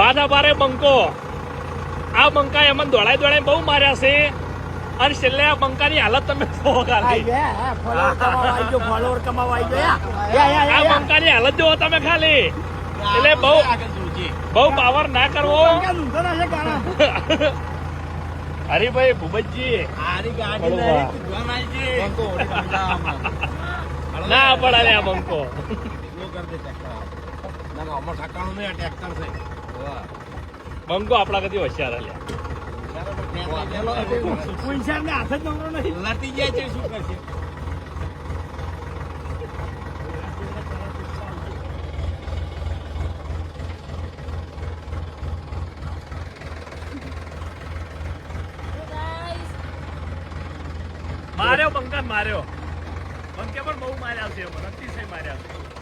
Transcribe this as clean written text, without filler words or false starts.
બાધા બારે બંકો આ બંકા એમને દોડાઈ બહુ માર્યા છે અને છેલ્લે આ બંકાની હાલત તમે જોવો ખાલી આ બંકાની હાલત જોવો તમે ખાલી એટલે બહુ પાવર ના કરવો હરીભાઈ ભૂપતજી ના પડે આ બંકો બંકો આપડા કદી હોશિયાર લટી જાય છે શું કરશે માર્યો બંકા માર્યો બંકે પણ બહુ માર્યા છે અતિશય માર્યા છે